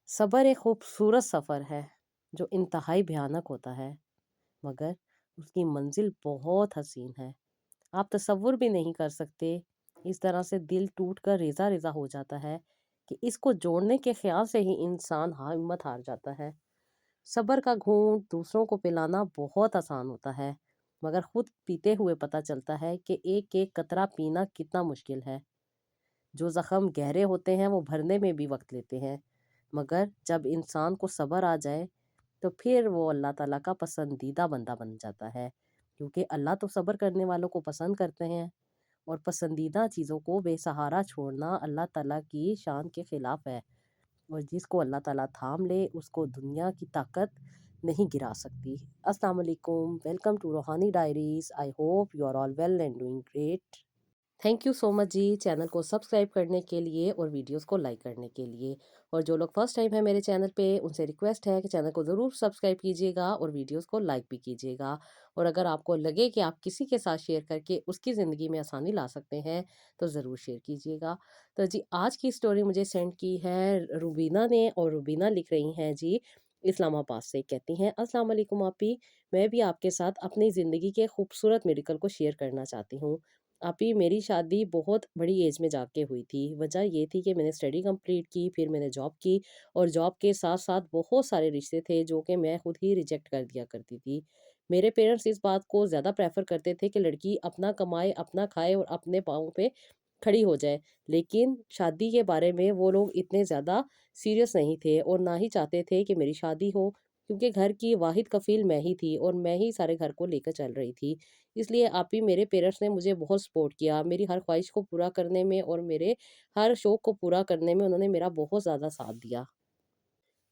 सब्र एक खूबसूरत सफ़र है जो इंतहाई भयानक होता है, मगर उसकी मंजिल बहुत हसीन है। आप तसव्वुर भी नहीं कर सकते, इस तरह से दिल टूट कर रेज़ा रेज़ा हो जाता है कि इसको जोड़ने के ख्याल से ही इंसान हिम्मत हार जाता है। सब्र का घूंट दूसरों को पिलाना बहुत आसान होता है, मगर खुद पीते हुए पता चलता है कि एक एक कतरा पीना कितना मुश्किल है। जो ज़ख्म गहरे होते हैं वो भरने में भी वक्त लेते हैं, मगर जब इंसान को सब्र आ जाए तो फिर वो अल्लाह ताला का पसंदीदा बंदा बन जाता है, क्योंकि अल्लाह तो सब्र करने वालों को पसंद करते हैं। और पसंदीदा चीज़ों को बेसहारा छोड़ना अल्लाह ताला की शान के खिलाफ है। और जिसको अल्लाह ताला थाम ले उसको दुनिया की ताकत नहीं गिरा सकती। अस्सलाम वालेकुम, welcome to Roohani diaries. I hope you are all well and doing great. Thank you so much जी, चैनल को सब्सक्राइब करने के लिए और वीडियोस को लाइक करने के लिए। और जो लोग फर्स्ट टाइम है मेरे चैनल पे, उनसे रिक्वेस्ट है कि चैनल को ज़रूर सब्सक्राइब कीजिएगा और वीडियोस को लाइक भी कीजिएगा। और अगर आपको लगे कि आप किसी के साथ शेयर करके उसकी ज़िंदगी में आसानी ला सकते हैं तो ज़रूर शेयर कीजिएगा। तो जी, आज की स्टोरी मुझे सेंड की है रुबीना ने, और रुबीना लिख रही हैं जी इस्लामाबाद से। कहती हैं, अस्सलाम वालेकुम आपी, मैं भी आपके साथ अपनी ज़िंदगी के खूबसूरत मेडिकल को शेयर करना चाहती हूँ। आपी, मेरी शादी बहुत बड़ी एज में जाके हुई थी। वजह ये थी कि मैंने स्टडी कंप्लीट की, फिर मैंने जॉब की, और जॉब के साथ साथ बहुत सारे रिश्ते थे जो कि मैं खुद ही रिजेक्ट कर दिया करती थी। मेरे पेरेंट्स इस बात को ज़्यादा प्रेफर करते थे कि लड़की अपना कमाए, अपना खाए और अपने पाँव पे खड़ी हो जाए। लेकिन शादी के बारे में वो लोग इतने ज़्यादा सीरियस नहीं थे और ना ही चाहते थे कि मेरी शादी हो, क्योंकि घर की वाहिद कफ़ील मैं ही थी और मैं ही सारे घर को लेकर चल रही थी। इसलिए आप ही, मेरे पेरेंट्स ने मुझे बहुत सपोर्ट किया, मेरी हर ख्वाहिश को पूरा करने में और मेरे हर शौक़ को पूरा करने में उन्होंने मेरा बहुत ज़्यादा साथ दिया।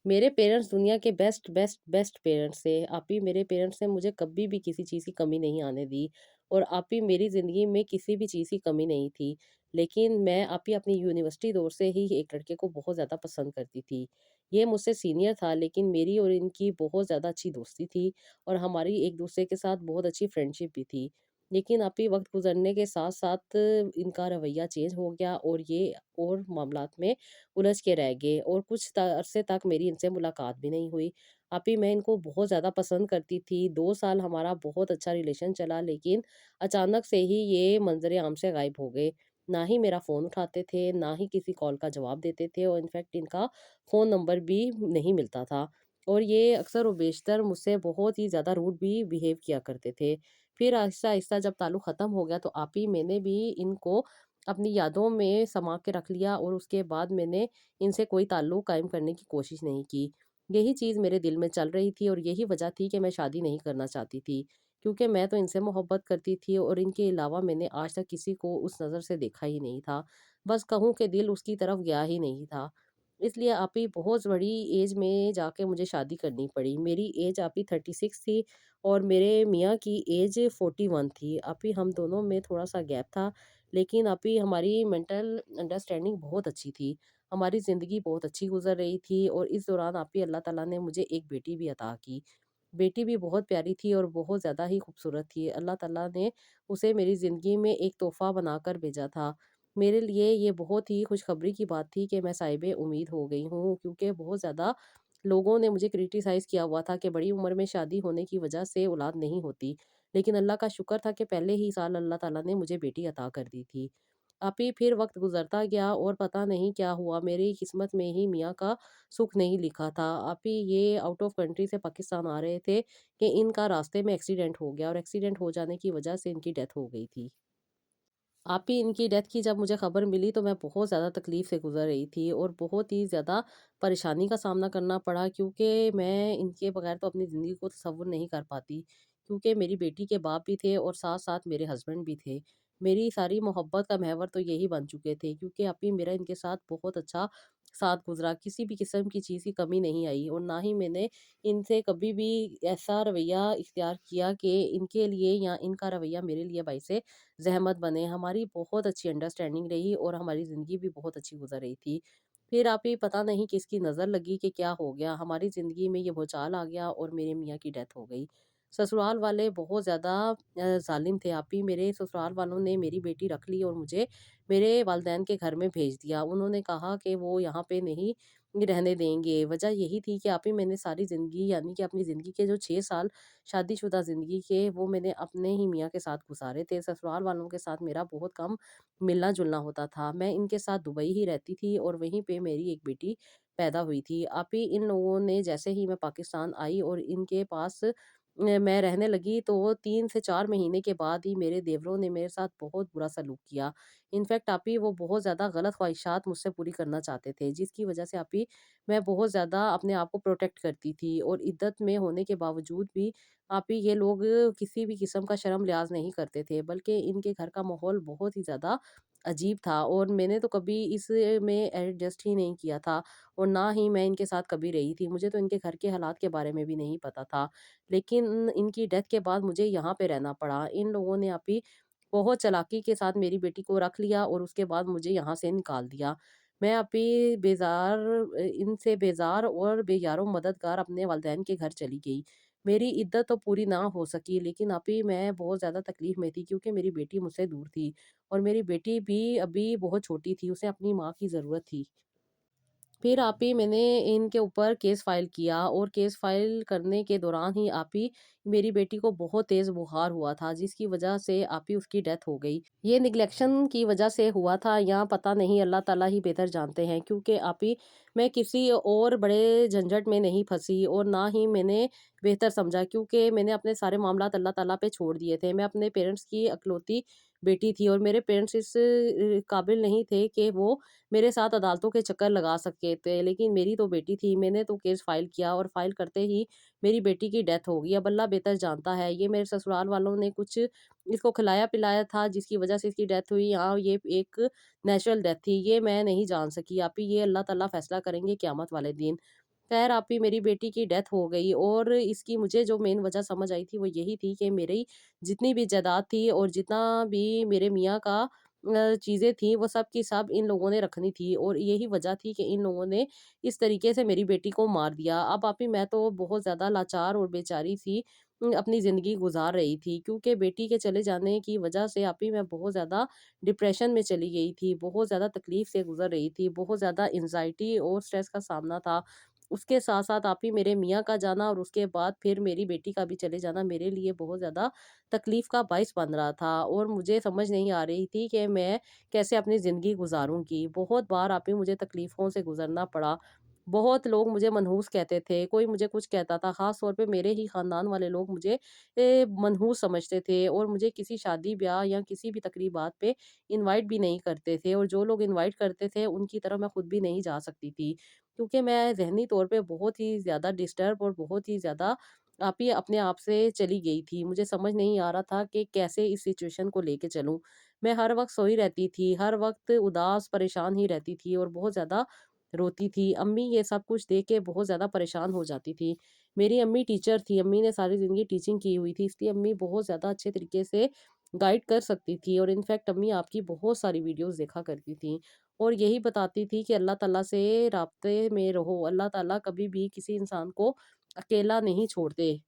मेरे पेरेंट्स दुनिया के बेस्ट बेस्ट बेस्ट पेरेंट्स थे। आप ही, मेरे पेरेंट्स ने मुझे कभी भी किसी चीज़ की कमी नहीं आने दी, और आप ही, मेरी ज़िंदगी में किसी भी चीज़ की कमी नहीं थी। लेकिन मैं आप ही अपनी यूनिवर्सिटी दौर से ही एक लड़के को बहुत ज़्यादा पसंद करती थी। ये मुझसे सीनियर था, लेकिन मेरी और इनकी बहुत ज़्यादा अच्छी दोस्ती थी और हमारी एक दूसरे के साथ बहुत अच्छी फ्रेंडशिप भी थी। लेकिन आप ही, वक्त गुजरने के साथ साथ इनका रवैया चेंज हो गया और ये और मामलात में उलझ के रह गए, और कुछ अरसे तक मेरी इनसे मुलाकात भी नहीं हुई। आप ही, मैं इनको बहुत ज़्यादा पसंद करती थी। 2 साल हमारा बहुत अच्छा रिलेशन चला, लेकिन अचानक से ही ये मंज़र आम से गायब हो गए। ना ही मेरा फ़ोन उठाते थे, ना ही किसी कॉल का जवाब देते थे, और इनफैक्ट इनका फ़ोन नंबर भी नहीं मिलता था। और ये अक्सर व बेशतर मुझसे बहुत ही ज़्यादा रूड भी बिहेव किया करते थे। फिर आहिस्ता-आहिस्ता जब ताल्लुक़ ख़त्म हो गया तो आप ही, मैंने भी इनको अपनी यादों में समा के रख लिया, और उसके बाद मैंने इनसे कोई ताल्लुक़ कायम करने की कोशिश नहीं की। यही चीज़ मेरे दिल में चल रही थी और यही वजह थी कि मैं शादी नहीं करना चाहती थी, क्योंकि मैं तो इनसे मोहब्बत करती थी और इनके अलावा मैंने आज तक किसी को उस नज़र से देखा ही नहीं था। बस कहूँ कि दिल उसकी तरफ गया ही नहीं था। इसलिए आप ही, बहुत बड़ी एज में जाके मुझे शादी करनी पड़ी। मेरी एज आप ही 36 थी और मेरे मियाँ की एज 41 थी। आप ही, हम दोनों में थोड़ा-सा गैप था, लेकिन अभी हमारी मेंटल अंडरस्टैंडिंग बहुत अच्छी थी। हमारी ज़िंदगी बहुत अच्छी गुज़र रही थी, और इस दौरान आप ही, अल्लाह ताला ने मुझे एक बेटी भी अता की। बेटी भी बहुत प्यारी थी और बहुत ज़्यादा ही खूबसूरत थी। अल्लाह ताला ने उसे मेरी ज़िंदगी में एक तोहफ़ा बनाकर भेजा था। मेरे लिए ये बहुत ही खुशखबरी की बात थी कि मैं साहिबे उम्मीद हो गई हूँ, क्योंकि बहुत ज़्यादा लोगों ने मुझे क्रिटिसाइज़ किया हुआ था कि बड़ी उम्र में शादी होने की वजह से औलाद नहीं होती। लेकिन अल्लाह का शुक्र था कि पहले ही साल अल्लाह ताला ने मुझे बेटी अता कर दी थी। आप ही, फिर वक़्त गुज़रता गया और पता नहीं क्या हुआ, मेरी किस्मत में ही मियाँ का सुख नहीं लिखा था। आप ही, ये आउट ऑफ कंट्री से पाकिस्तान आ रहे थे कि इनका रास्ते में एक्सीडेंट हो गया, और एक्सीडेंट हो जाने की वजह से इनकी डेथ हो गई थी। आप ही, इनकी डेथ की जब मुझे ख़बर मिली तो मैं बहुत ज़्यादा तकलीफ़ से गुज़र रही थी और बहुत ही ज़्यादा परेशानी का सामना करना पड़ा, क्योंकि मैं इनके बगैर तो अपनी ज़िंदगी को तसव्वुर नहीं कर पाती। क्योंकि मेरी बेटी के बाप भी थे और साथ-साथ मेरे हस्बैंड भी थे। मेरी सारी मोहब्बत का महवर तो यही बन चुके थे, क्योंकि अभी मेरा इनके साथ बहुत अच्छा साथ गुज़रा, किसी भी किस्म की चीज़ की कमी नहीं आई, और ना ही मैंने इनसे कभी भी ऐसा रवैया इख्तियार किया कि इनके लिए या इनका रवैया मेरे लिए बाइस ज़हमत बने। हमारी बहुत अच्छी अंडरस्टैंडिंग रही और हमारी ज़िंदगी भी बहुत अच्छी गुज़र रही थी। फिर आप ही, पता नहीं किसकी नज़र लगी कि क्या हो गया, हमारी ज़िंदगी में ये भूचाल आ गया और मेरे मियाँ की डेथ हो गई। ससुराल वाले बहुत ज़्यादा ज़ालिम थे आप ही। मेरे ससुराल वालों ने मेरी बेटी रख ली और मुझे मेरे वालिदैन के घर में भेज दिया। उन्होंने कहा कि वो यहाँ पे नहीं रहने देंगे। वजह यही थी कि आप ही मैंने सारी ज़िंदगी, यानी कि अपनी ज़िंदगी के जो 6 साल शादीशुदा ज़िंदगी के, वो मैंने अपने ही मियाँ के साथ गुज़ारे थे। ससुराल वालों के साथ मेरा बहुत कम मिलना-जुलना होता था। मैं इनके साथ दुबई ही रहती थी और वहीं पे मेरी एक बेटी पैदा हुई थी। आप ही इन लोगों ने, जैसे ही मैं पाकिस्तान आई और इनके पास मैं रहने लगी, तो 3 से 4 महीने के बाद ही मेरे देवरों ने मेरे साथ बहुत बुरा सलूक किया। इनफैक्ट आप ही वो बहुत ज़्यादा गलत ख़्वाहिशात मुझसे पूरी करना चाहते थे, जिसकी वजह से आप ही मैं बहुत ज़्यादा अपने आप को प्रोटेक्ट करती थी, और इद्दत में होने के बावजूद भी आप ही ये लोग किसी भी किस्म का शर्म लिहाज़ नहीं करते थे, बल्कि इनके घर का माहौल बहुत ही ज़्यादा अजीब था, और मैंने तो कभी इसमें एडजस्ट ही नहीं किया था, और ना ही मैं इनके साथ कभी रही थी। मुझे तो इनके घर के हालात के बारे में भी नहीं पता था। लेकिन इनकी डेथ के बाद मुझे यहाँ पे रहना पड़ा। इन लोगों ने अभी बहुत चालाकी के साथ मेरी बेटी को रख लिया और उसके बाद मुझे यहाँ से निकाल दिया। मैं अभी इनसे बेज़ार और बेयारो मददगार अपने वालिदैन के घर चली गई। मेरी इद्दत तो पूरी ना हो सकी, लेकिन अभी मैं बहुत ज़्यादा तकलीफ़ में थी, क्योंकि मेरी बेटी मुझसे दूर थी, और मेरी बेटी भी अभी बहुत छोटी थी, उसे अपनी माँ की ज़रूरत थी। फिर आप ही मैंने इनके ऊपर केस फ़ाइल किया, और केस फ़ाइल करने के दौरान ही आप ही मेरी बेटी को बहुत तेज़ बुखार हुआ था, जिसकी वजह से आप ही उसकी डेथ हो गई। ये निग्लेक्शन की वजह से हुआ था या पता नहीं, अल्लाह ताला ही बेहतर जानते हैं, क्योंकि आप ही मैं किसी और बड़े झंझट में नहीं फँसी, और ना ही मैंने बेहतर समझा, क्योंकि मैंने अपने सारे मामलात अल्लाह ताला पे छोड़ दिए थे। मैं अपने पेरेंट्स की इकलौती बेटी थी, और मेरे पेरेंट्स इस काबिल नहीं थे कि वो मेरे साथ अदालतों के चक्कर लगा सके थे, लेकिन मेरी तो बेटी थी, मैंने तो केस फ़ाइल किया, और फ़ाइल करते ही मेरी बेटी की डेथ हो गई। अब अल्लाह बेहतर जानता है, ये मेरे ससुराल वालों ने कुछ इसको खिलाया-पिलाया था, जिसकी वजह से इसकी डेथ हुई, या ये एक नेचुरल डेथ थी, ये मैं नहीं जान सकी। आप ही ये अल्लाह ताला फ़ैसला करेंगे क़यामत वाले दिन। ख़ैर आप ही मेरी बेटी की डेथ हो गई, और इसकी मुझे जो मेन वजह समझ आई थी वो यही थी कि मेरी जितनी भी जायदाद थी और जितना भी मेरे मियाँ का चीज़ें थी, वो सब की सब इन लोगों ने रखनी थी, और यही वजह थी कि इन लोगों ने इस तरीके से मेरी बेटी को मार दिया। अब आप ही मैं तो बहुत ज़्यादा लाचार और बेचारी सी अपनी ज़िंदगी गुज़ार रही थी, क्योंकि बेटी के चले जाने की वजह से आप ही मैं बहुत ज़्यादा डिप्रेशन में चली गई थी, बहुत ज़्यादा तकलीफ़ से गुज़र रही थी, बहुत ज़्यादा एंग्ज़ायटी और स्ट्रेस का सामना था। उसके साथ-साथ आप ही मेरे मियाँ का जाना, और उसके बाद फिर मेरी बेटी का भी चले जाना मेरे लिए बहुत ज़्यादा तकलीफ़ का बाइस बन रहा था, और मुझे समझ नहीं आ रही थी कि मैं कैसे अपनी ज़िंदगी गुज़ारूँगी। बहुत बार आप ही मुझे तकलीफ़ों से गुज़रना पड़ा। बहुत लोग मुझे मनहूस कहते थे, कोई मुझे कुछ कहता था, ख़ास तौर पे मेरे ही ख़ानदान वाले लोग मुझे मनहूस समझते थे, और मुझे किसी शादी-ब्याह या किसी भी तकरीबात पे इनवाइट भी नहीं करते थे, और जो लोग इनवाइट करते थे, उनकी तरफ मैं खुद भी नहीं जा सकती थी। क्योंकि मैं ज़हनी तौर पे बहुत ही ज़्यादा डिस्टर्ब और बहुत ही ज़्यादा आप ही अपने आप से चली गई थी। मुझे समझ नहीं आ रहा था कि कैसे इस सिचुएशन को लेके चलूँ। मैं हर वक़्त सोई रहती थी, हर वक़्त उदास, परेशान ही रहती थी, और बहुत ज़्यादा रोती थी। अम्मी ये सब कुछ देख के बहुत ज़्यादा परेशान हो जाती थी। मेरी अम्मी टीचर थी, अम्मी ने सारी ज़िंदगी टीचिंग की हुई थी, इसलिए अम्मी बहुत ज़्यादा अच्छे तरीके से गाइड कर सकती थी, और इनफैक्ट अम्मी आपकी बहुत सारी वीडियोज़ देखा करती थी, और यही बताती थी कि अल्लाह ताला से राब्ते में रहो, अल्लाह ताला कभी भी किसी इंसान को अकेला नहीं छोड़ते।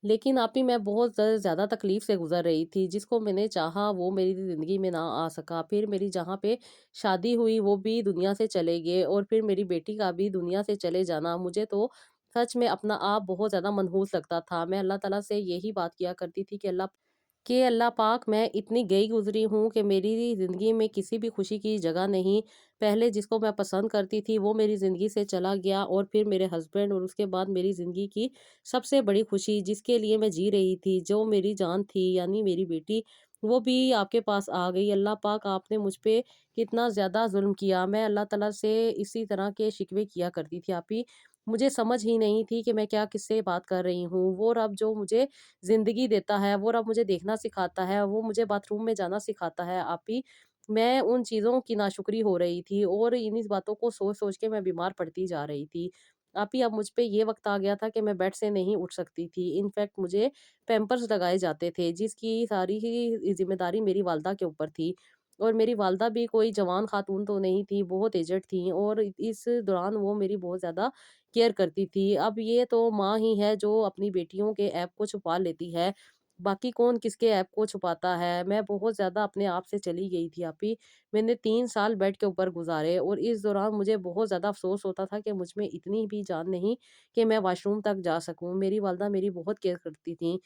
लेकिन आप ही मैं बहुत ज़्यादा तकलीफ़ से गुज़र रही थी, जिसको मैंने चाहा वो मेरी ज़िंदगी में ना आ सका। फिर मेरी जहाँ पे शादी हुई वो भी दुनिया से चले गए, और फिर मेरी बेटी का भी दुनिया से चले जाना, मुझे तो सच में अपना आप बहुत ज़्यादा मनहूस लगता था। मैं अल्लाह ताला से यही बात किया करती थी कि अल्लाह पाक, मैं इतनी गई गुज़री हूँ कि मेरी ज़िंदगी में किसी भी खुशी की जगह नहीं। पहले जिसको मैं पसंद करती थी वो मेरी ज़िंदगी से चला गया, और फिर मेरे हस्बैंड, और उसके बाद मेरी ज़िंदगी की सबसे बड़ी खुशी जिसके लिए मैं जी रही थी, जो मेरी जान थी यानी मेरी बेटी, वो भी आपके पास आ गई। अल्लाह पाक, आपने मुझ पे कितना ज़्यादा ज़ुल्म किया। मैं अल्लाह ताला से इसी तरह के शिकवे किया करती थी आप ही। मुझे समझ ही नहीं थी कि मैं क्या किससे बात कर रही हूँ। वो रब जो मुझे ज़िंदगी देता है, वो रब मुझे देखना सिखाता है, वो मुझे बाथरूम में जाना सिखाता है आप ही। मैं उन चीज़ों की नाशुक्री हो रही थी, और इन्हीं बातों को सोच-सोच के मैं बीमार पड़ती जा रही थी। आप ही अब मुझ पे ये वक़्त आ गया था कि मैं बेड से नहीं उठ सकती थी। इनफैक्ट मुझे पैम्पर्स लगाए जाते थे, जिसकी सारी ही ज़िम्मेदारी मेरी वालदा के ऊपर थी। और मेरी वालदा भी कोई जवान खातून तो नहीं थी, बहुत एजेड थीं, और इस दौरान वो मेरी बहुत ज़्यादा केयर करती थी। अब ये तो माँ ही है जो अपनी बेटियों के ऐब को छुपा लेती है। बाकी कौन किसके ऐप को छुपाता है। मैं बहुत ज़्यादा अपने आप से चली गई थी आपी। मैंने 3 साल बेड के ऊपर गुज़ारे और इस दौरान मुझे बहुत ज़्यादा अफ़सोस होता था कि मुझ में इतनी भी जान नहीं कि मैं वॉशरूम तक जा सकूँ। मेरी वालदा मेरी बहुत केयर करती थीं।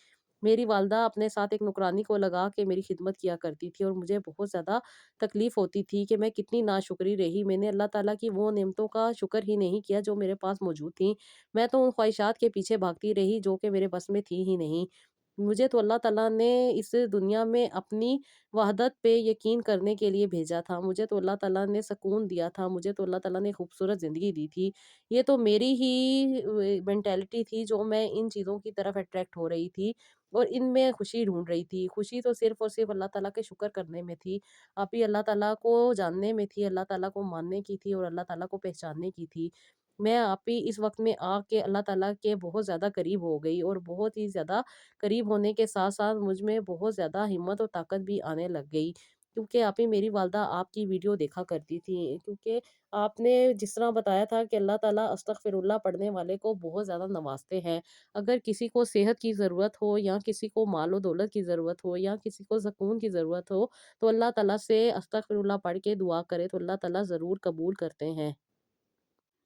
मेरी वालदा अपने साथ एक नौकरानी को लगा के मेरी खिदमत किया करती थी और मुझे बहुत ज़्यादा तकलीफ़ होती थी कि मैं कितनी नाशुक्री रही। मैंने अल्लाह ताला की वो नेमतों का शुक्र ही नहीं किया जो मेरे पास मौजूद थीं। मैं तो उन ख़्वाहिशात के पीछे भागती रही जो कि मेरे बस में थी ही नहीं। मुझे तो अल्लाह ताला ने इस दुनिया में अपनी वहदत पे यकीन करने के लिए भेजा था। मुझे तो अल्लाह ताला ने सुकून दिया था, मुझे तो अल्लाह ताला ने खूबसूरत ज़िंदगी दी थी। ये तो मेरी ही मेंटालिटी थी जो मैं इन चीज़ों की तरफ अट्रैक्ट हो रही थी और इनमें खुशी ढूँढ रही थी। खुशी तो सिर्फ़ और सिर्फ़ अल्लाह ताला के शुक्र करने में थी। आप ही अल्लाह ताला को जानने में थी, अल्लाह ताला को मानने की थी और अल्लाह ताला को पहचानने की थी। मैं आप ही इस वक़्त में आके अल्लाह ताला के बहुत ज़्यादा करीब हो गई और बहुत ही ज़्यादा करीब होने के साथ-साथ मुझ में बहुत ज़्यादा हिम्मत और ताकत भी आने लग गई। क्योंकि आप ही मेरी वालदा आपकी वीडियो देखा करती थी। क्योंकि आपने जिस तरह बताया था कि अल्लाह ताला अस्तगफिरुल्लाह पढ़ने वाले को बहुत ज़्यादा नवाज़ते हैं। अगर किसी को सेहत की ज़रूरत हो या किसी को माल-ओ-दौलत की ज़रूरत हो या किसी को सुकून की ज़रूरत हो, तो अल्लाह ताला से अस्तगफिरुल्लाह पढ़ के दुआ करे तो अल्लाह ताला ज़रूर कबूल करते हैं।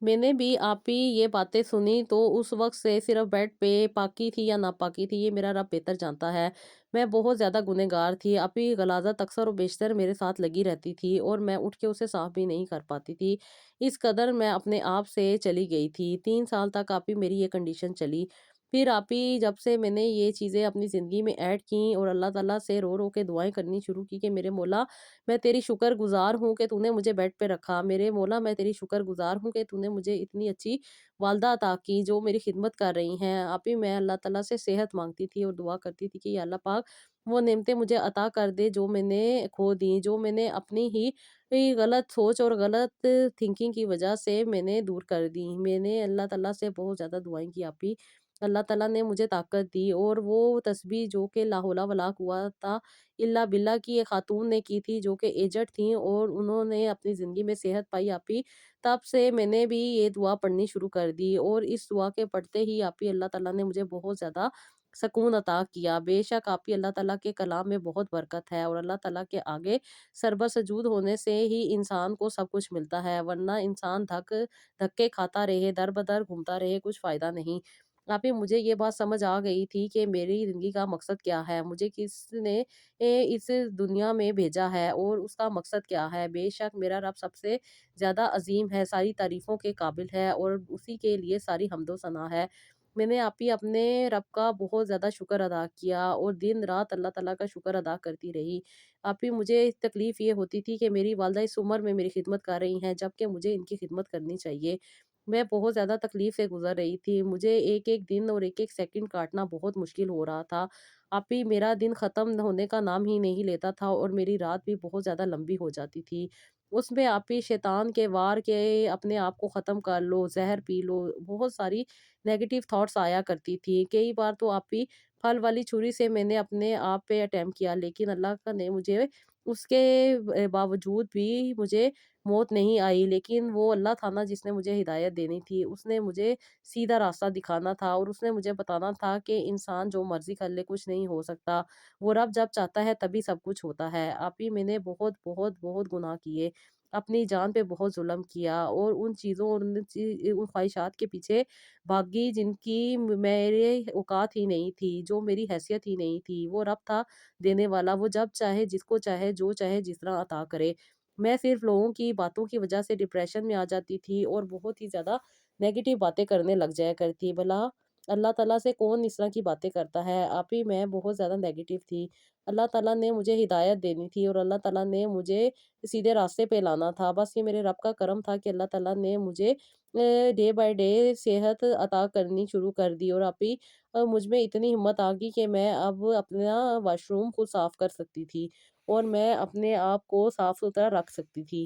मैंने भी आप ही ये बातें सुनी तो उस वक़्त से सिर्फ़ बेड पे पाकी थी या नापाकी थी ये मेरा रब बेहतर जानता है। मैं बहुत ज़्यादा गुनहगार थी। आप ही गलाज़त अक्सर और बेशतर मेरे साथ लगी रहती थी और मैं उठ के उसे साफ़ भी नहीं कर पाती थी। इस कदर मैं अपने आप से चली गई थी। 3 साल तक आप ही मेरी ये कंडीशन चली। फिर आप ही जब से मैंने ये चीज़ें अपनी ज़िंदगी में ऐड की और अल्लाह ताला से रो-रो के दुआएँ करनी शुरू की कि मेरे मौला मैं तेरी शुक्रगुज़ार हूँ कि तूने मुझे बेड पे रखा। मेरे मौला मैं तेरी शुक्रगुज़ार हूँ कि तूने मुझे इतनी अच्छी वालदा अता की जो मेरी खिदमत कर रही हैं। आप ही मैं अल्लाह ताला से सेहत माँगती थी और दुआ करती थी कि या अल्लाह पाक वो नेमतें मुझे अता कर दे जो मैंने खो दी, जो मैंने अपनी ही गलत सोच और गलत थिंकिंग की वज़ह से मैंने दूर कर दी। मैंने अल्लाह ताला से बहुत ज़्यादा दुआएँ की आप ही। अल्लाह ताला ने मुझे ताकत दी और वो तस्बीह जो कि ला हौला वला कुव्वता इल्ला बिल्ला की एक खातून ने की थी जो कि एजेड थीं और उन्होंने अपनी ज़िंदगी में सेहत पाई आप ही, तब से मैंने भी ये दुआ पढ़नी शुरू कर दी और इस दुआ के पढ़ते ही आप ही अल्लाह ताला ने मुझे बहुत ज़्यादा सकून अता किया। बेशक आप ही अल्लाह ताला के कलाम में बहुत बरकत है और अल्लाह ताला के आगे सरबा सजूद होने से ही इंसान को सब कुछ मिलता है, वरना इंसान धक्के खाता रहे, दर-बदर घूमता रहे, कुछ फ़ायदा नहीं। आप ही मुझे ये बात समझ आ गई थी कि मेरी ज़िंदगी का मकसद क्या है, मुझे किसने इस दुनिया में भेजा है और उसका मकसद क्या है। बेशक मेरा रब सबसे ज़्यादा अज़ीम है, सारी तारीफ़ों के काबिल है और उसी के लिए सारी हम्दो सना है। मैंने आप ही अपने रब का बहुत ज़्यादा शुक्र अदा किया और दिन-रात अल्लाह ताला का शुक्र अदा करती रही। आप ही मुझे तकलीफ़ ये होती थी कि मेरी वालदा इस उम्र में मेरी खिदमत कर रही हैं, जबकि मुझे इनकी खिदमत करनी चाहिए। मैं बहुत ज़्यादा तकलीफ़ से गुज़र रही थी। मुझे एक-एक दिन और एक-एक सेकंड काटना बहुत मुश्किल हो रहा था। आप ही मेरा दिन ख़त्म होने का नाम ही नहीं लेता था और मेरी रात भी बहुत ज़्यादा लंबी हो जाती थी। उसमें आप ही शैतान के वार के अपने आप को ख़त्म कर लो, ज़हर पी लो, बहुत सारी नेगेटिव थॉट्स आया करती थी। कई बार तो आप ही फल वाली छुरी से मैंने अपने आप पे अटेम्प्ट किया लेकिन अल्लाह का ने मुझे उसके बावजूद भी मुझे मौत नहीं आई। लेकिन वो अल्लाह था ना जिसने मुझे हिदायत देनी थी, उसने मुझे सीधा रास्ता दिखाना था और उसने मुझे बताना था कि इंसान जो मर्ज़ी कर ले कुछ नहीं हो सकता। वो रब जब चाहता है तभी सब कुछ होता है। आप ही मैंने बहुत, बहुत, बहुत गुनाह किए। अपनी जान पे बहुत ज़ुल्म किया और उन चीज़ों और उन ख़्वाहिशात के पीछे भागी जिनकी मेरे औकात ही नहीं थी, जो मेरी हैसियत ही नहीं थी। वो रब था देने वाला, वो जब चाहे, जिसको चाहे, जो चाहे, जिस तरह अता करे। मैं सिर्फ़ लोगों की बातों की वज़ह से डिप्रेशन में आ जाती थी और बहुत ही ज़्यादा नेगेटिव बातें करने लग जाया करती। भला अल्लाह ताला से कौन इस तरह की बातें करता है? आप ही मैं बहुत ज़्यादा नेगेटिव थी। अल्लाह ताला ने मुझे हिदायत देनी थी और अल्लाह ताला ने मुझे सीधे रास्ते पे लाना था। बस ये मेरे रब का करम था कि अल्लाह ताला ने मुझे डे बाय डे सेहत अता करनी शुरू कर दी और आप ही मुझ में इतनी हिम्मत आ गई कि मैं अब अपना वॉशरूम खुद साफ़ कर सकती थी और मैं अपने आप को साफ़-सुथरा रख सकती थी।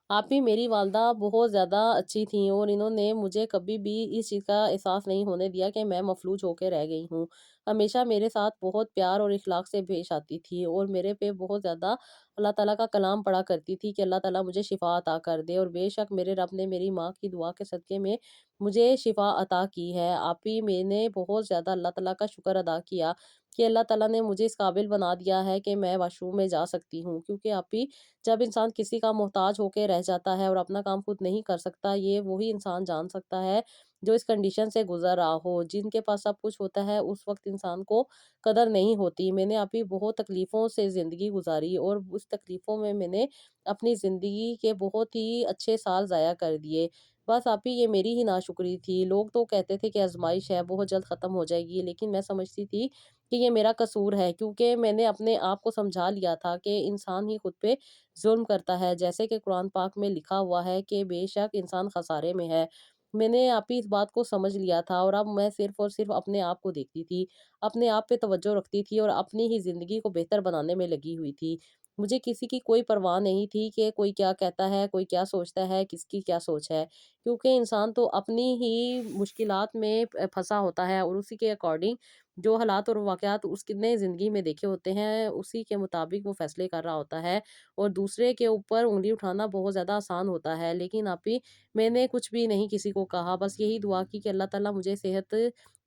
आप ही मेरी वालदा बहुत ज़्यादा अच्छी थीं और इन्होंने मुझे कभी भी इस चीज़ का एहसास नहीं होने दिया कि मैं मफ़लूज होके रह गई हूँ। ہمیشہ میرے ساتھ بہت پیار اور اخلاق سے پیش آتی تھی، اور میرے پہ بہت زیادہ اللہ تعالیٰ کا کلام پڑھا کرتی تھی کہ اللہ تعالیٰ مجھے شفا عطا کر دے، اور بے شک میرے رب نے میری ماں کی دعا کے صدقے میں مجھے شفا عطا کی ہے۔ آپ ہی میں نے بہت زیادہ اللہ تعالیٰ کا شکر ادا کیا کہ اللہ تعالیٰ نے مجھے اس قابل بنا دیا ہے کہ میں واش روم میں جا سکتی ہوں، کیونکہ آپ ہی جب انسان کسی کا محتاج ہو کے رہ جاتا ہے اور اپنا کام خود نہیں کر سکتا، یہ وہی انسان جان سکتا ہے جو اس کنڈیشن سے گزر رہا ہو۔ جن کے پاس سب کچھ ہوتا ہے اس وقت انسان کو قدر نہیں ہوتی۔ میں نے ابھی بہت تکلیفوں سے زندگی گزاری، اور اس تکلیفوں میں نے اپنی زندگی کے بہت ہی اچھے سال ضائع کر دیے۔ بس آپ ہی یہ میری ہی ناشکری تھی۔ لوگ تو کہتے تھے کہ آزمائش ہے، بہت جلد ختم ہو جائے گی، لیکن میں سمجھتی تھی کہ یہ میرا قصور ہے، کیونکہ میں نے اپنے آپ کو سمجھا لیا تھا کہ انسان ہی خود پہ ظلم کرتا ہے، جیسے کہ قرآن پاک میں لکھا ہوا ہے کہ بے شک انسان خسارے میں ہے۔ میں نے آپ ہی اس بات کو سمجھ لیا تھا، اور اب میں صرف اور صرف اپنے آپ کو دیکھتی تھی، اپنے آپ پہ توجہ رکھتی تھی، اور اپنی ہی زندگی کو بہتر بنانے میں لگی ہوئی تھی۔ مجھے کسی کی کوئی پرواہ نہیں تھی کہ کوئی کیا کہتا ہے، کوئی کیا سوچتا ہے، کس کی کیا سوچ ہے، کیونکہ انسان تو اپنی ہی مشکلات میں پھنسا ہوتا ہے، اور اسی کے اکارڈنگ جو حالات اور واقعات اس نے زندگی میں دیکھے ہوتے ہیں اسی کے مطابق وہ فیصلے کر رہا ہوتا ہے، اور دوسرے کے اوپر انگلی اٹھانا بہت زیادہ آسان ہوتا ہے۔ لیکن آپ ہی میں نے کچھ بھی نہیں کسی کو کہا، بس یہی دعا کی کہ اللہ تعالیٰ مجھے صحت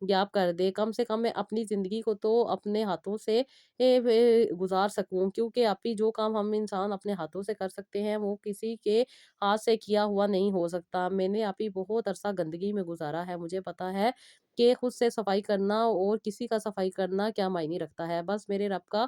یاب کر دے، کم سے کم میں اپنی زندگی کو تو اپنے ہاتھوں سے گزار سکوں، کیونکہ آپ ہی جو کام ہم انسان اپنے ہاتھوں سے کر سکتے ہیں وہ کسی کے ہاتھ سے کیا ہوا نہیں ہو سکتا۔ میں نے آپ ہی بہت عرصہ گندگی میں گزارا ہے، مجھے پتا ہے کہ خود سے صفائی کرنا اور کسی کا صفائی کرنا کیا معنی رکھتا ہے۔ بس میرے رب کا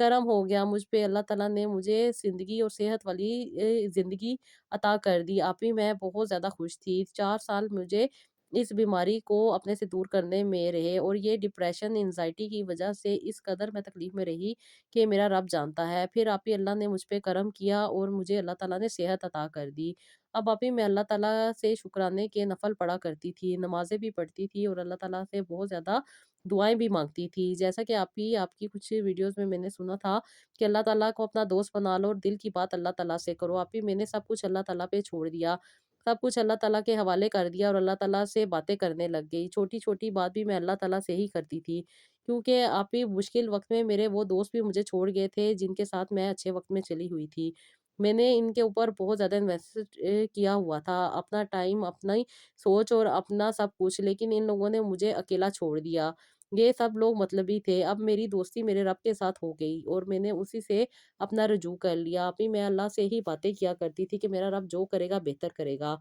کرم ہو گیا مجھ پہ، اللہ تعالیٰ نے مجھے زندگی اور صحت والی زندگی عطا کر دی۔ آپ ہی میں بہت زیادہ خوش تھی۔ 4 سال مجھے اس بیماری کو اپنے سے دور کرنے میں رہے، اور یہ ڈپریشن انزائٹی کی وجہ سے اس قدر میں تکلیف میں رہی کہ میرا رب جانتا ہے۔ پھر آپ ہی اللہ نے مجھ پہ کرم کیا، اور مجھے اللہ تعالیٰ نے صحت عطا کر دی۔ اب آپ ہی میں اللہ تعالیٰ سے شکرانے کے نفل پڑھا کرتی تھی، نمازیں بھی پڑھتی تھی، اور اللہ تعالیٰ سے بہت زیادہ دعائیں بھی مانگتی تھی۔ جیسا کہ آپ کی کچھ ویڈیوز میں نے سنا تھا کہ اللہ تعالیٰ کو اپنا دوست بنا لو اور دل کی بات اللہ تعالیٰ سے کرو۔ آپ ہی میں نے سب کچھ اللہ تعالیٰ پہ چھوڑ دیا، سب کچھ اللہ تعالیٰ کے حوالے کر دیا، اور اللہ تعالیٰ سے باتیں کرنے لگ گئی۔ چھوٹی چھوٹی بات بھی میں اللہ تعالیٰ سے ہی کرتی تھی، کیونکہ آپ ہی مشکل وقت میں میرے وہ دوست بھی مجھے چھوڑ گئے تھے جن کے ساتھ میں اچھے وقت میں چلی ہوئی تھی۔ میں نے ان کے اوپر بہت زیادہ انویسٹ کیا ہوا تھا، اپنا ٹائم، اپنی سوچ اور اپنا سب کچھ، لیکن ان لوگوں نے مجھے اکیلا چھوڑ دیا۔ یہ سب لوگ مطلبی تھے۔ اب میری دوستی میرے رب کے ساتھ ہو گئی، اور میں نے اسی سے اپنا رجوع کر لیا۔ اب ہی میں اللہ سے ہی باتیں کیا کرتی تھی کہ میرا رب جو کرے گا بہتر کرے گا۔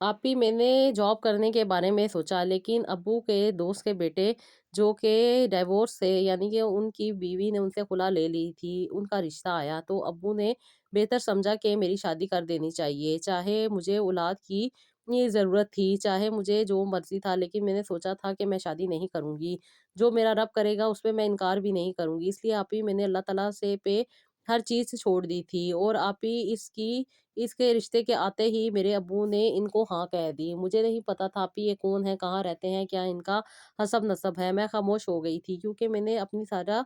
آپ ہی میں نے جاب کرنے کے بارے میں سوچا، لیکن ابو کے دوست کے بیٹے جو کہ ڈیورس سے، یعنی کہ ان کی بیوی نے ان سے خلا لے لی تھی، ان کا رشتہ آیا تو ابو نے بہتر سمجھا کہ میری شادی کر دینی چاہیے، چاہے مجھے اولاد کی یہ ضرورت تھی، چاہے مجھے جو مرضی تھا، لیکن میں نے سوچا تھا کہ میں شادی نہیں کروں گی، جو میرا رب کرے گا اس پہ میں انکار بھی نہیں کروں گی۔ اس لیے آپ ہی میں نے اللہ تعالیٰ سے پہ ہر چیز چھوڑ دی تھی، اور آپ ہی اس کے رشتے کے آتے ہی میرے ابو نے ان کو ہاں کہہ دی۔ مجھے نہیں پتا تھا آپ ہی یہ کون ہے، کہاں رہتے ہیں، کیا ان کا حسب نسب ہے۔ میں خاموش ہو گئی تھی، کیونکہ میں نے اپنی سارا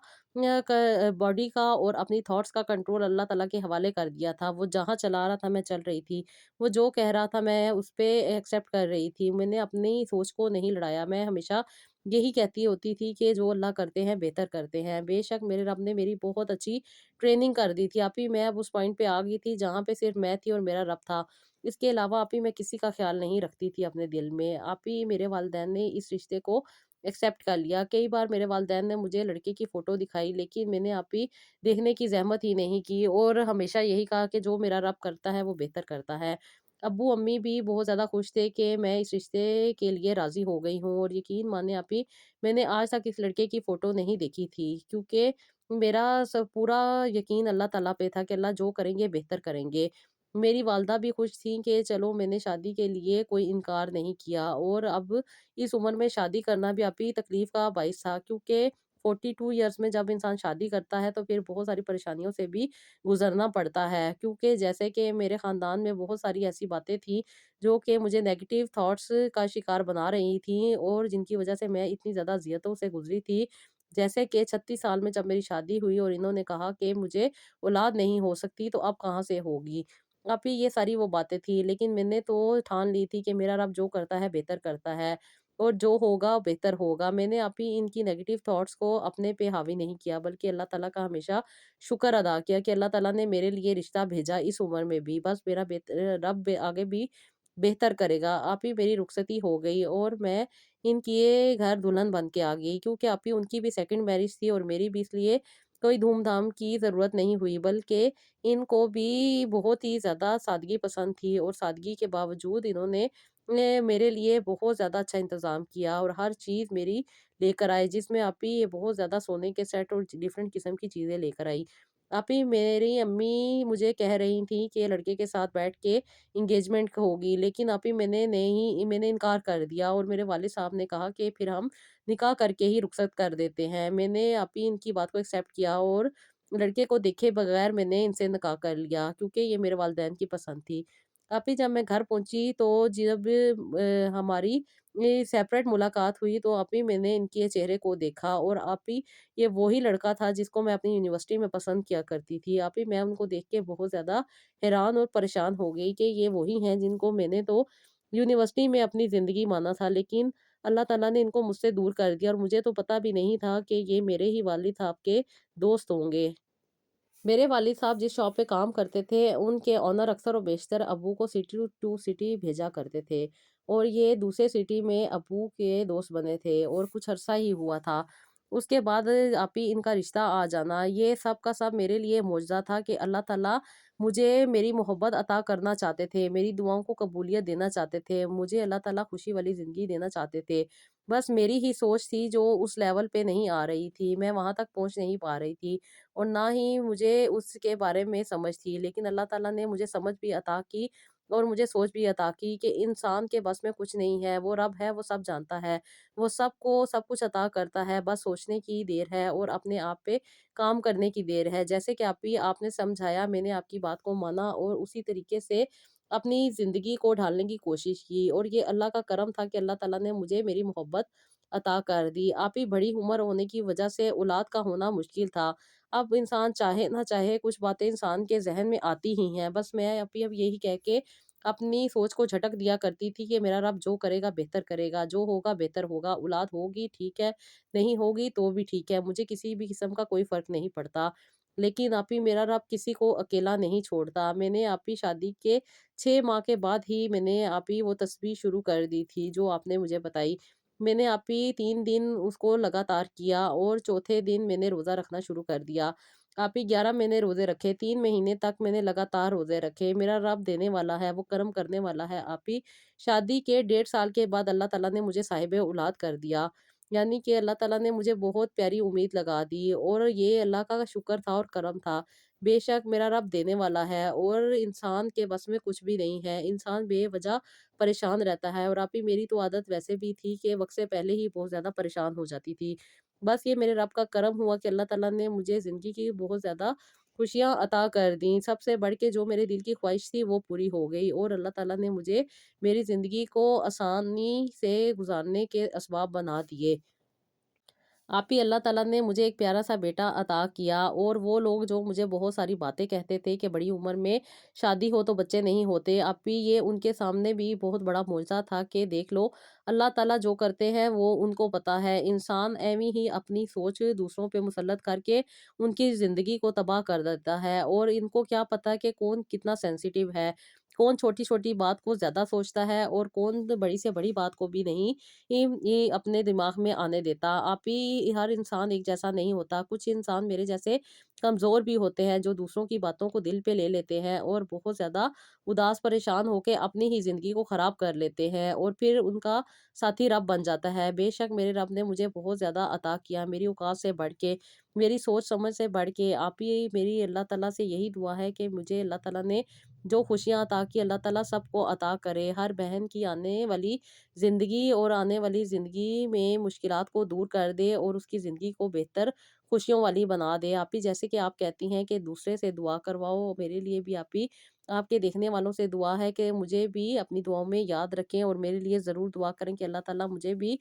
باڈی کا اور اپنی تھاٹس کا کنٹرول اللہ تعالیٰ کے حوالے کر دیا تھا۔ وہ جہاں چلا رہا تھا میں چل رہی تھی، وہ جو کہہ رہا تھا میں اس پہ ایکسیپٹ کر رہی تھی۔ میں نے اپنی سوچ کو نہیں لڑایا، میں ہمیشہ یہی کہتی ہوتی تھی کہ جو اللہ کرتے ہیں بہتر کرتے ہیں۔ بے شک میرے رب نے میری بہت اچھی ٹریننگ کر دی تھی۔ آپ ہی میں اب اس پوائنٹ پہ آ گئی تھی جہاں پہ صرف میں تھی اور میرا رب تھا، اس کے علاوہ آپ ہی میں کسی کا خیال نہیں رکھتی تھی اپنے دل میں۔ آپ ہی میرے والدین نے اس رشتے کو ایکسیپٹ کر لیا۔ کئی بار میرے والدین نے مجھے لڑکے کی فوٹو دکھائی، لیکن میں نے آپ ہی دیکھنے کی زحمت ہی نہیں کی، اور ہمیشہ یہی کہا کہ جو میرا رب کرتا ہے وہ بہتر کرتا ہے۔ ابو امی بھی بہت زیادہ خوش تھے کہ میں اس رشتے کے لیے راضی ہو گئی ہوں، اور یقین مانے آپ ہی میں نے آج تک اس لڑکے کی فوٹو نہیں دیکھی تھی، کیونکہ میرا سب پورا یقین اللہ تعالیٰ پہ تھا کہ اللہ جو کریں گے بہتر کریں گے۔ میری والدہ بھی خوش تھیں کہ چلو میں نے شادی کے لیے کوئی انکار نہیں کیا، اور اب اس عمر میں شادی کرنا بھی ابھی تکلیف کا باعث تھا، کیونکہ 42 ایئرس میں جب انسان شادی کرتا ہے تو پھر بہت ساری پریشانیوں سے بھی گزرنا پڑتا ہے، کیونکہ جیسے کہ میرے خاندان میں بہت ساری ایسی باتیں تھیں جو کہ مجھے نیگیٹو تھاٹس کا شکار بنا رہی تھیں، اور جن کی وجہ سے میں اتنی زیادہ اذیتوں سے گزری تھی۔ جیسے کہ 36 سال میں جب میری شادی ہوئی اور انہوں نے کہا کہ مجھے اولاد نہیں ہو سکتی تو اب کہاں سے ہوگی، اب یہ ساری وہ باتیں تھی، لیکن میں نے تو ٹھان لی تھی کہ میرا رب جو کرتا ہے بہتر کرتا ہے۔ اور جو ہوگا بہتر ہوگا۔ میں نے آپ ہی ان کی نیگیٹو تھاٹس کو اپنے پہ حاوی نہیں کیا، بلکہ اللہ تعالیٰ کا ہمیشہ شکر ادا کیا کہ اللہ تعالیٰ نے میرے لیے رشتہ بھیجا اس عمر میں بھی، بس میرا رب آگے بھی بہتر کرے گا۔ آپ ہی میری رخصتی ہو گئی اور میں ان کے گھر دلہن بن کے آ گئی، کیونکہ آپ ہی ان کی بھی سیکنڈ میرج تھی اور میری بھی، اس لیے کوئی دھوم دھام کی ضرورت نہیں ہوئی، بلکہ ان کو بھی بہت ہی زیادہ سادگی پسند تھی، اور سادگی کے باوجود انہوں نے میرے لیے بہت زیادہ اچھا انتظام کیا اور ہر چیز میری لے کر آئے، جس میں آپ ہی یہ بہت زیادہ سونے کے سیٹ اور ڈفرینٹ قسم کی چیزیں لے کر آئی۔ آپ ہی میری امی مجھے کہہ رہی تھی کہ لڑکے کے ساتھ بیٹھ کے انگیجمنٹ ہوگی، لیکن آپ ہی میں نے انکار کر دیا، اور میرے والد صاحب نے کہا کہ پھر ہم نکاح کر کے ہی رخصت کر دیتے ہیں۔ میں نے آپ ہی ان کی بات کو ایکسیپٹ کیا اور لڑکے کو دیکھے بغیر میں نے ان سے نکاح کر لیا، کیونکہ یہ میرے والدین کی پسند تھی۔ آپ ہی جب میں گھر پہنچی تو جب ہماری سیپریٹ ملاقات ہوئی تو آپ ہی میں نے ان کے چہرے کو دیکھا، اور آپ ہی یہ وہی لڑکا تھا جس کو میں اپنی یونیورسٹی میں پسند کیا کرتی تھی۔ آپ ہی میں ان کو دیکھ کے بہت زیادہ حیران اور پریشان ہو گئی کہ یہ وہی ہیں جن کو میں نے تو یونیورسٹی میں اپنی زندگی مانا تھا، لیکن اللہ تعالیٰ نے ان کو مجھ سے دور کر دیا، اور مجھے تو پتہ بھی نہیں تھا کہ یہ میرے ہی والد صاحب کے دوست ہوں گے۔ میرے والد صاحب جس شاپ پہ کام کرتے تھے ان کے آنر اکثر و بیشتر ابو کو سٹی ٹو سٹی بھیجا کرتے تھے، اور یہ دوسرے سٹی میں ابو کے دوست بنے تھے، اور کچھ عرصہ ہی ہوا تھا اس کے بعد آپ ہی ان کا رشتہ آ جانا۔ یہ سب کا سب میرے لیے معجزہ تھا کہ اللہ تعالیٰ مجھے میری محبت عطا کرنا چاہتے تھے، میری دعاؤں کو قبولیت دینا چاہتے تھے، مجھے اللہ تعالیٰ خوشی والی زندگی دینا چاہتے تھے۔ بس میری ہی سوچ تھی جو اس لیول پہ نہیں آ رہی تھی، میں وہاں تک پہنچ نہیں پا رہی تھی، اور نہ ہی مجھے اس کے بارے میں سمجھ تھی، لیکن اللہ تعالیٰ نے مجھے سمجھ بھی عطا کی اور مجھے سوچ بھی عطا کی کہ انسان کے بس میں کچھ نہیں ہے، وہ رب ہے، وہ سب جانتا ہے، وہ سب کو سب کچھ عطا کرتا ہے، بس سوچنے کی دیر ہے اور اپنے آپ پہ کام کرنے کی دیر ہے۔ جیسے کہ آپ نے سمجھایا، میں نے آپ کی بات کو مانا اور اسی طریقے سے اپنی زندگی کو ڈھالنے کی کوشش کی، اور یہ اللہ کا کرم تھا کہ اللہ تعالیٰ نے مجھے میری محبت عطا کر دی۔ آپ ہی بڑی عمر ہونے کی وجہ سے اولاد کا ہونا مشکل تھا۔ اب انسان چاہے نہ چاہے کچھ باتیں انسان کے ذہن میں آتی ہی ہیں، بس میں اب یہی کہہ کے اپنی سوچ کو جھٹک دیا کرتی تھی کہ میرا رب جو کرے گا بہتر کرے گا، جو ہوگا بہتر ہوگا، اولاد ہوگی ٹھیک ہے، نہیں ہوگی تو بھی ٹھیک ہے، مجھے کسی بھی قسم کا کوئی فرق نہیں پڑتا، لیکن آپ ہی میرا رب کسی کو اکیلا نہیں چھوڑتا۔ میں نے آپ ہی شادی کے 6 ماہ کے بعد ہی میں نے آپ ہی وہ تسبیح شروع کر دی تھی جو آپ نے مجھے بتائی۔ میں نے آپ ہی 3 دن اس کو لگاتار کیا، اور چوتھے دن میں نے روزہ رکھنا شروع کر دیا۔ آپ ہی 11 مہینے روزے رکھے، 3 مہینے تک میں نے لگاتار روزے رکھے۔ میرا رب دینے والا ہے، وہ کرم کرنے والا ہے۔ آپ ہی شادی کے 1.5 سال کے بعد اللہ تعالیٰ نے مجھے صاحب اولاد کر دیا، یعنی کہ اللہ تعالیٰ نے مجھے بہت پیاری امید لگا دی، اور یہ اللہ کا شکر تھا اور کرم تھا۔ بے شک میرا رب دینے والا ہے، اور انسان کے بس میں کچھ بھی نہیں ہے، انسان بے وجہ پریشان رہتا ہے، اور آپ ہی میری تو عادت ویسے بھی تھی کہ وقت سے پہلے ہی بہت زیادہ پریشان ہو جاتی تھی۔ بس یہ میرے رب کا کرم ہوا کہ اللہ تعالیٰ نے مجھے زندگی کی بہت زیادہ خوشیاں عطا کر دیں، سب سے بڑھ کے جو میرے دل کی خواہش تھی وہ پوری ہو گئی، اور اللہ تعالیٰ نے مجھے میری زندگی کو آسانی سے گزارنے کے اسباب بنا دیے۔ آپ ہی اللہ تعالیٰ نے مجھے ایک پیارا سا بیٹا عطا کیا، اور وہ لوگ جو مجھے بہت ساری باتیں کہتے تھے کہ بڑی عمر میں شادی ہو تو بچے نہیں ہوتے، اب بھی یہ ان کے سامنے بھی بہت بڑا معجزہ تھا کہ دیکھ لو اللہ تعالیٰ جو کرتے ہیں وہ ان کو پتہ ہے، انسان ایویں ہی اپنی سوچ دوسروں پہ مسلط کر کے ان کی زندگی کو تباہ کر دیتا ہے، اور ان کو کیا پتہ کہ کون کتنا سینسیٹیو ہے، کون چھوٹی چھوٹی بات کو زیادہ سوچتا ہے، اور کون بڑی سے بڑی بات کو بھی نہیں یہ اپنے دماغ میں آنے دیتا۔ آپ ہی ہر انسان ایک جیسا نہیں ہوتا، کچھ انسان میرے جیسے کمزور بھی ہوتے ہیں جو دوسروں کی باتوں کو دل پہ لے لیتے ہیں، اور بہت زیادہ اداس پریشان ہو کے اپنی ہی زندگی کو خراب کر لیتے ہیں، اور پھر ان کا ساتھی رب بن جاتا ہے۔ بے شک میرے رب نے مجھے بہت زیادہ عطا کیا، میری اوقات سے بڑھ کے، میری سوچ سمجھ سے بڑھ کے۔ آپ ہی میری اللہ تعالیٰ سے یہی دعا ہے کہ مجھے اللہ تعالیٰ نے جو خوشیاں عطا کی اللہ تعالیٰ سب کو عطا کرے، ہر بہن کی آنے والی زندگی اور آنے والی زندگی میں مشکلات کو دور کر دے، اور اس کی زندگی کو بہتر خوشیوں والی بنا دے۔ آپ ہی جیسے کہ آپ کہتی ہیں کہ دوسرے سے دعا کرواؤ، میرے لیے بھی آپ ہی آپ کے دیکھنے والوں سے دعا ہے کہ مجھے بھی اپنی دعاؤں میں یاد رکھیں، اور میرے لیے ضرور دعا کریں کہ اللہ تعالیٰ مجھے بھی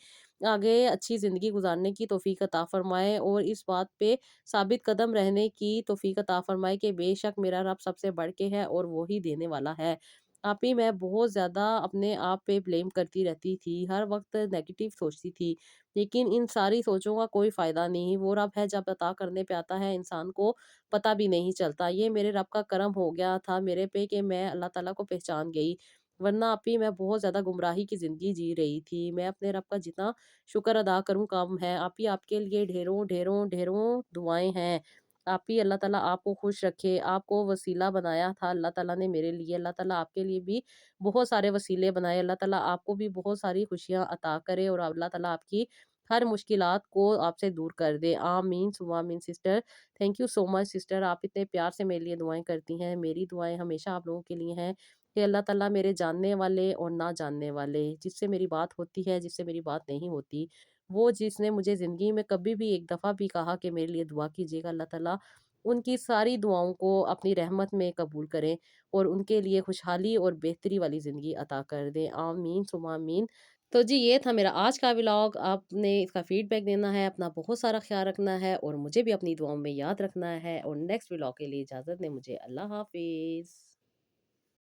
آگے اچھی زندگی گزارنے کی توفیق عطا فرمائے، اور اس بات پہ ثابت قدم رہنے کی توفیق عطا فرمائے کہ بے شک میرا رب سب سے بڑھ کے ہے اور وہی دینے والا ہے۔ आप ही मैं बहुत ज़्यादा अपने आप पे ब्लेम करती रहती थी, हर वक़्त नेगेटिव सोचती थी। लेकिन इन सारी सोचों का कोई फ़ायदा नहीं, वो रब है जब अता करने पे आता है इंसान को पता भी नहीं चलता। ये मेरे रब का करम हो गया था मेरे पे कि मैं अल्लाह ताला को पहचान गई। वरना आप ही मैं बहुत ज़्यादा गुमराही की ज़िंदगी जी रही थी। मैं अपने रब का जितना शुक्र अदा करूँ कम है। आप ही आपके लिए ढेरों, ढेरों, ढेरों दुआएँ हैं। आप ही अल्लाह ताला आपको खुश रखे, आपको वसीला बनाया था अल्लाह ताला ने मेरे लिए, अल्लाह ताला आपके लिए भी बहुत सारे वसीले बनाए, अल्लाह ताला आपको भी बहुत सारी खुशियाँ अता करे और अल्लाह ताला आपकी हर मुश्किलात को आपसे दूर कर दे। आमीन सुम्मा आमीन sister. Thank you so much sister, आप इतने प्यार से मेरे लिए दुआएँ करती हैं। मेरी दुआएँ हमेशा आप लोगों के लिए हैं कि अल्लाह ताला मेरे जानने वाले और ना जानने वाले, जिससे मेरी बात होती है, जिससे मेरी बात नहीं होती, वो जिसने मुझे ज़िंदगी में कभी भी एक दफ़ा भी कहा कि मेरे लिए दुआ कीजिएगा, अल्लाह ताला उनकी सारी दुआओं को अपनी रहमत में कबूल करें और उनके लिए खुशहाली और बेहतरी वाली ज़िंदगी अता कर दें। आमीन सुम्मा आमीन। तो जी ये था मेरा आज का व्लॉग। आपने इसका फीडबैक देना है, अपना बहुत सारा ख़्याल रखना है और मुझे भी अपनी दुआओं में याद रखना है और नेक्स्ट व्लॉग के लिए इजाज़त दें मुझे। अल्लाह हाफ़िज़।